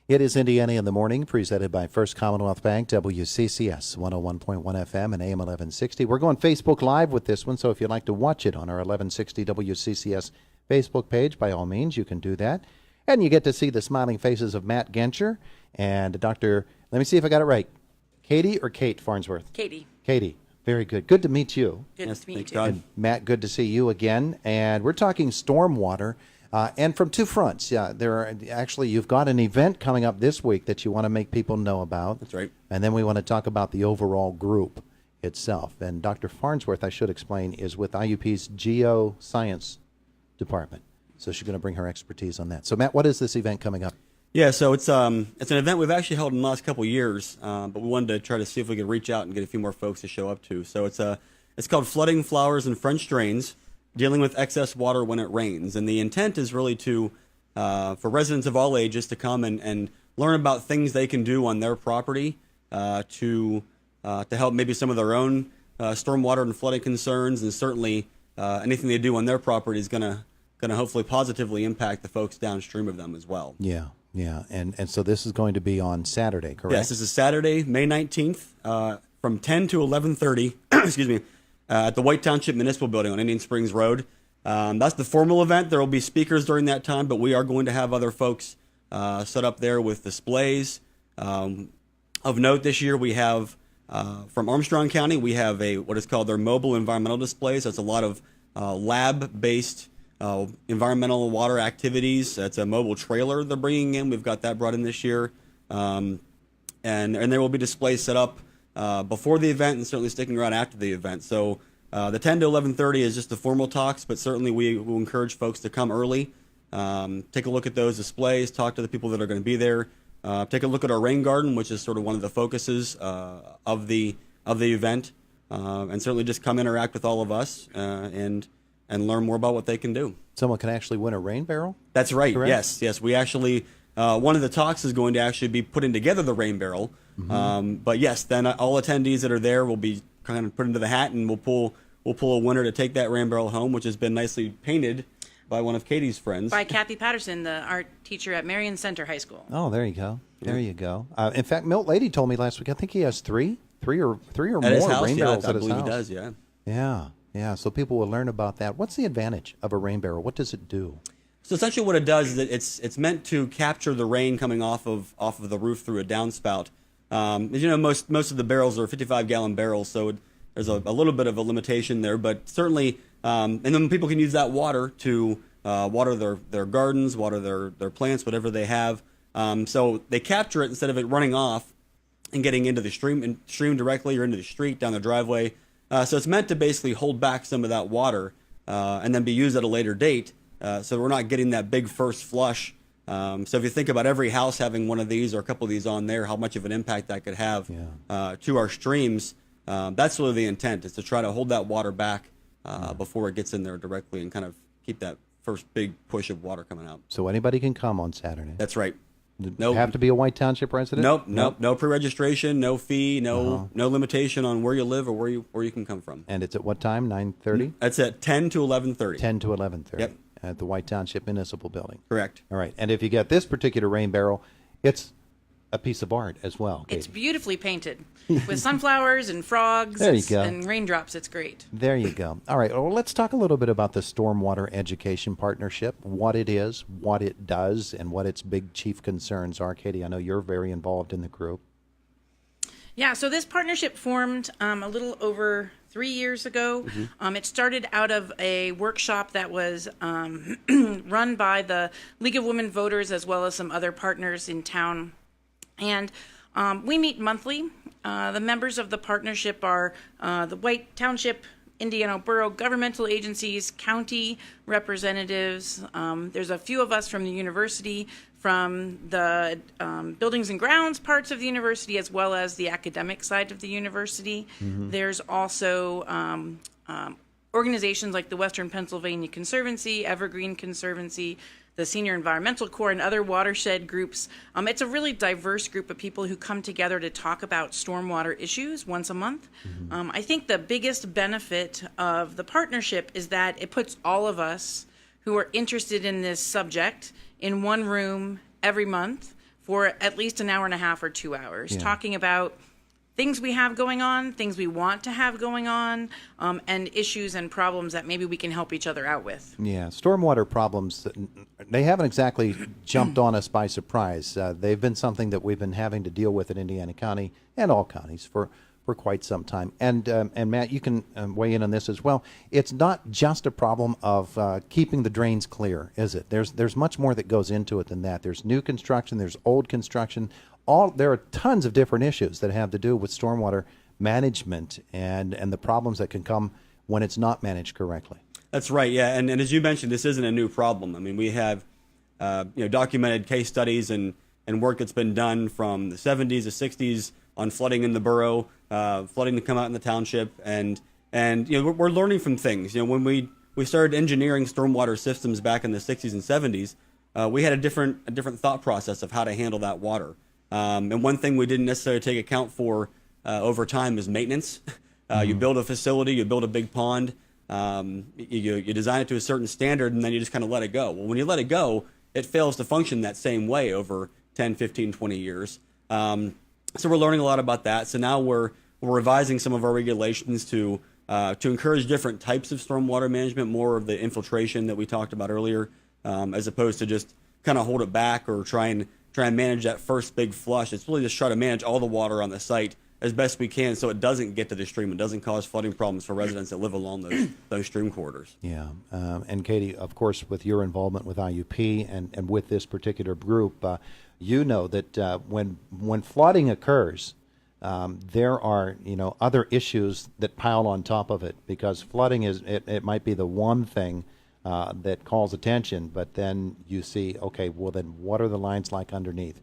It is Indiana in the Morning, presented by First Commonwealth Bank, WCCS 101.1 FM and AM 1160. We're going Facebook Live with this one, so if you'd like to watch it on our 1160 WCCS Facebook page, by all means, you can do that. And you get to see the smiling faces of Matt Genchur and Dr., let me see if I got it right, Katie or Kate Farnsworth? Katie. Katie. Very good. Good to meet you. Good to meet you too. And Matt, good to see you again. And we're talking stormwater. And from two fronts, there are actually, you've got an event coming up this week that you want to make people know about. That's right. And then we want to talk about the overall group itself. And Dr. Farnsworth, I should explain, is with IUP's Geoscience Department. So she's going to bring her expertise on that. So Matt, what is this event coming up? Yeah, so it's an event we've actually held in the last couple of years, but we wanted to try to see if we could reach out and get a few more folks to show up to. So it's called Flooding Flowers and French Drains, Dealing with Excess Water When It Rains. And the intent is really to for residents of all ages to come and learn about things they can do on their property to help maybe some of their own stormwater and flooding concerns, and certainly anything they do on their property is going to hopefully positively impact the folks downstream of them as well. Yeah, and so this is going to be on Saturday, correct? Yes, this is Saturday, May 19th, from 10 to 11:30, excuse me, at the White Township Municipal Building on Indian Springs Road. That's the formal event. There will be speakers during that time, but we are going to have other folks set up there with displays. Of note this year, we have, from Armstrong County, we have what is called their mobile environmental displays. That's a lot of lab-based environmental water activities. It's a mobile trailer they're bringing in. We've got that brought in this year. And there will be displays set up before the event and certainly sticking around after the event. So the 10 to 11:30 is just the formal talks, but certainly we will encourage folks to come early, take a look at those displays, talk to the people that are going to be there, take a look at our rain garden, which is sort of one of the focuses of the event, and certainly just come interact with all of us and learn more about what they can do. Someone can actually win a rain barrel? That's right. Correct? Yes. We actually, one of the talks is going to actually be putting together the rain barrel. But yes, then all attendees that are there will be kind of put into the hat, and we'll pull a winner to take that rain barrel home, which has been nicely painted by one of Katie's friends. By Kathy Patterson, the art teacher at Marion Center High School. Oh, there you go. There you go. In fact, Milt Lady told me last week, I think he has three or more at his house, rain barrels I at his believe house. he does, yeah. Yeah, so people will learn about that. What's the advantage of a rain barrel? What does it do? So essentially what it does is that it's meant to capture the rain coming off of the roof through a downspout. As you know, most of the barrels are 55-gallon barrels, so there's a little bit of a limitation there, but certainly, and then people can use that water to water their gardens, water their plants, whatever they have. So they capture it instead of it running off and getting into the stream directly or into the street, down the driveway. So it's meant to basically hold back some of that water and then be used at a later date, so we're not getting that big first flush. So if you think about every house having one of these or a couple of these on there, how much of an impact that could have to our streams, that's really the intent, is to try to hold that water back before it gets in there directly and kind of keep that first big push of water coming out. So anybody can come on Saturday? That's right. Nope. Have to be a White Township resident? Nope. No pre-registration, no fee, no limitation on where you live or where you can come from. And it's at what time? 9:30? That's at 10 to 11:30. 10 to 11:30. Yep. At the White Township Municipal Building. Correct. All right. And if you get this particular rain barrel, it's a piece of art as well. It's Katie. beautifully painted with sunflowers and frogs There you go. and raindrops. It's great. There you go. All right. Well, let's talk a little bit about the Stormwater Education Partnership, what it is, what it does, and what its big chief concerns are. Katie, I know you're very involved in the group. Yeah, so this partnership formed a little over 3 years ago. It started out of a workshop that was run by the League of Women Voters as well as some other partners in town. And we meet monthly. The members of the partnership are the White Township, Indiana Borough governmental agencies, county representatives. There's a few of us from the university, from the buildings and grounds parts of the university, as well as the academic side of the university. There's also organizations like the Western Pennsylvania Conservancy, Evergreen Conservancy, the Senior Environmental Corps, and other watershed groups. It's a really diverse group of people who come together to talk about stormwater issues once a month. I think the biggest benefit of the partnership is that it puts all of us who are interested in this subject in one room every month for at least an hour and a half or 2 hours, Yeah. talking about things we have going on, things we want to have going on, and issues and problems that maybe we can help each other out with. Yeah, stormwater problems, they haven't exactly jumped on us by surprise. They've been something that we've been having to deal with in Indiana County and all counties for quite some time. And Matt, you can weigh in on this as well. It's not just a problem of keeping the drains clear, is it? There's much more that goes into it than that. There's new construction, there's old construction. There are tons of different issues that have to do with stormwater management and the problems that can come when it's not managed correctly. That's right, yeah. And as you mentioned, this isn't a new problem. I mean, we have documented case studies and work that's been done from the 70s, the 60s on flooding in the borough, flooding to come out in the township, and we're learning from things. When we started engineering stormwater systems back in the 60s and 70s, we had a different thought process of how to handle that water. And one thing we didn't necessarily take account for over time is maintenance. You build a facility, you build a big pond, you design it to a certain standard, and then you just kind of let it go. Well, when you let it go, it fails to function that same way over 10, 15, 20 years. So we're learning a lot about that. So now we're revising some of our regulations to encourage different types of stormwater management, more of the infiltration that we talked about earlier, as opposed to just kind of hold it back or try and manage that first big flush. It's really just try to manage all the water on the site as best we can so it doesn't get to the stream and doesn't cause flooding problems for residents that live along those stream corridors. Yeah. And Katie, of course, with your involvement with IUP and with this particular group, you know that when flooding occurs, there are other issues that pile on top of it, because flooding it might be the one thing that calls attention, but then you see, okay, well then what are the lines like underneath?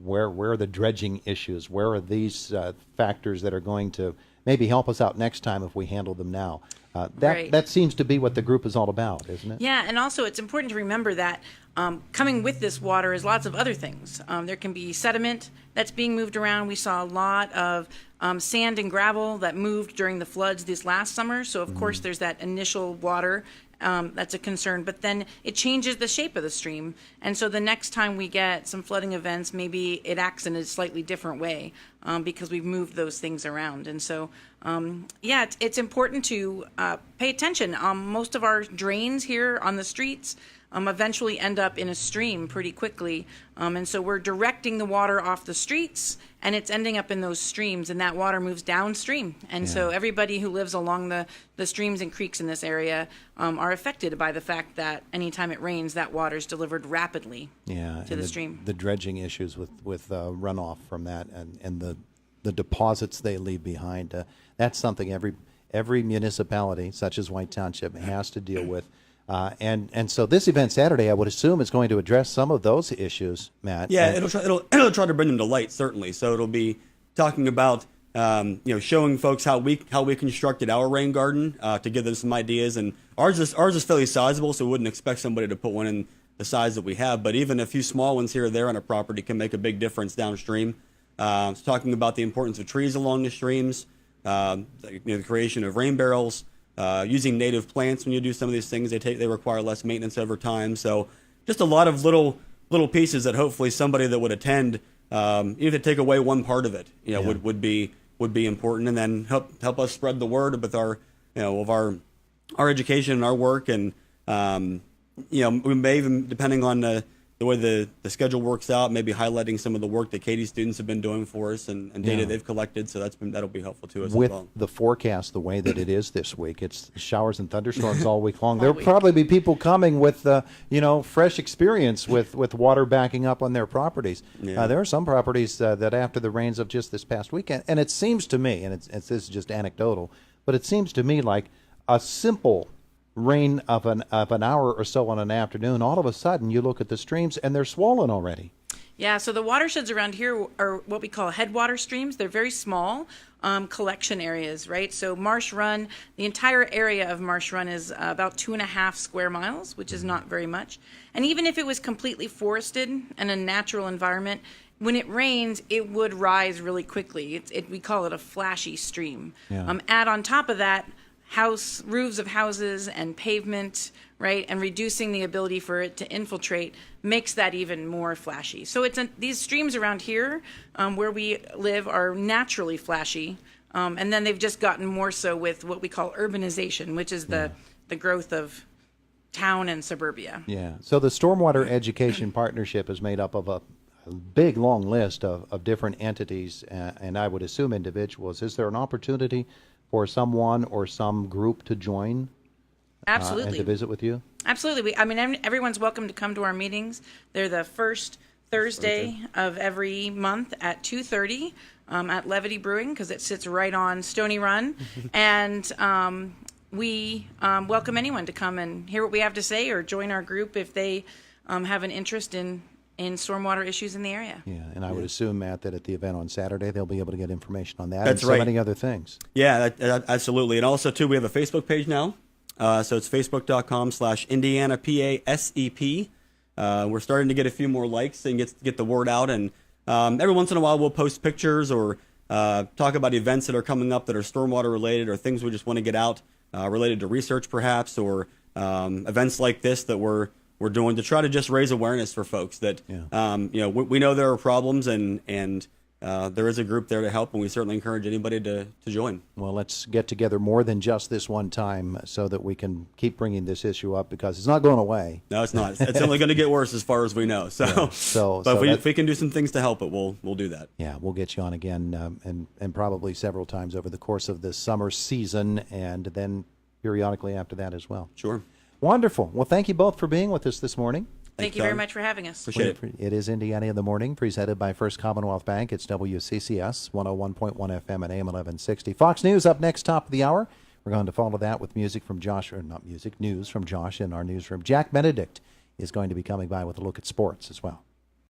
Where are the dredging issues? Where are these factors that are going to maybe help us out next time if we handle them now? That seems to be what the group is all about, isn't it? Yeah, and also it's important to remember that coming with this water is lots of other things. There can be sediment that's being moved around. We saw a lot of sand and gravel that moved during the floods this last summer. So, of course, there's that initial water that's a concern. But then it changes the shape of the stream. And so the next time we get some flooding events, maybe it acts in a slightly different way because we've moved those things around. And so, it's important to pay attention. Most of our drains here on the streets eventually end up in a stream pretty quickly. And so we're directing the water off the streets, and it's ending up in those streams, and that water moves downstream. And so everybody who lives along the streams and creeks in this area are affected by the fact that anytime it rains, that water is delivered rapidly to the stream. The dredging issues with runoff from that and the deposits they leave behind, that's something every municipality, such as White Township, has to deal with. And so this event Saturday, I would assume, is going to address some of those issues, Matt. Yeah, it'll try to bring them to light, certainly. So it'll be talking about showing folks how we constructed our rain garden to give them some ideas. And ours is fairly sizable, so we wouldn't expect somebody to put one in the size that we have. But even a few small ones here or there on a property can make a big difference downstream. It's talking about the importance of trees along the streams, the creation of rain barrels. Using native plants when you do some of these things, they require less maintenance over time. So just a lot of little pieces that hopefully somebody that would attend, even if they take away one part of it, would be important, and then help us spread the word with our education and our work, and we may even, depending on the way the schedule works out, maybe highlighting some of the work that Katie's students have been doing for us and data they've collected. So that'll be helpful to us with as well. The forecast the way that it is this week. It's showers and thunderstorms all week long. There'll probably be people coming with fresh experience with water backing up on their properties. Yeah. There are some properties that after the rains of just this past weekend, and it seems to me, and this is just anecdotal, but it seems to me like a simple rain of an hour or so on an afternoon, all of a sudden you look at the streams and they're swollen already. Yeah, so the watersheds around here are what we call headwater streams. They're very small collection areas, right? So Marsh Run, the entire area of Marsh Run is about 2.5 square miles, which is not very much. And even if it was completely forested and a natural environment, when it rains, it would rise really quickly. We call it a flashy stream. Yeah. Add on top of that roofs of houses and pavement, right, and reducing the ability for it to infiltrate makes that even more flashy. So these streams around here where we live are naturally flashy, and then they've just gotten more so with what we call urbanization, which is the growth of town and suburbia. Yeah. So the Stormwater Education Partnership is made up of a big, long list of different entities, and I would assume individuals. Is there an opportunity for someone or some group to join Absolutely. and to visit with you? Absolutely. Everyone's welcome to come to our meetings. They're the first Thursday of every month at 2:30 at Levity Brewing, because it sits right on Stony Run. And we welcome anyone to come and hear what we have to say or join our group if they have an interest in stormwater issues in the area. Yeah, and I would assume, Matt, that at the event on Saturday, they'll be able to get information on that That's and right. so many other things. Yeah, absolutely. And also, too, we have a Facebook page now. So it's facebook.com/IndianaPASEP. We're starting to get a few more likes and get the word out. And every once in a while, we'll post pictures or talk about events that are coming up that are stormwater related or things we just want to get out related to research, perhaps, or events like this that we're doing to try to just raise awareness for folks that we know there are problems and there is a group there to help, and we certainly encourage anybody to join. Well, let's get together more than just this one time so that we can keep bringing this issue up, because it's not going away. No, it's not. It's only going to get worse as far as we know. So, but if we can do some things to help it, we'll do that. Yeah, we'll get you on again and probably several times over the course of this summer season, and then periodically after that as well. Sure. Wonderful. Well, thank you both for being with us this morning. Thank you very much for having us. Appreciate it. It is Indiana in the Morning, presented by First Commonwealth Bank. It's WCCS 101.1 FM and AM 1160. Fox News up next, top of the hour. We're going to follow that with news from Josh in our newsroom. Jack Benedict is going to be coming by with a look at sports as well.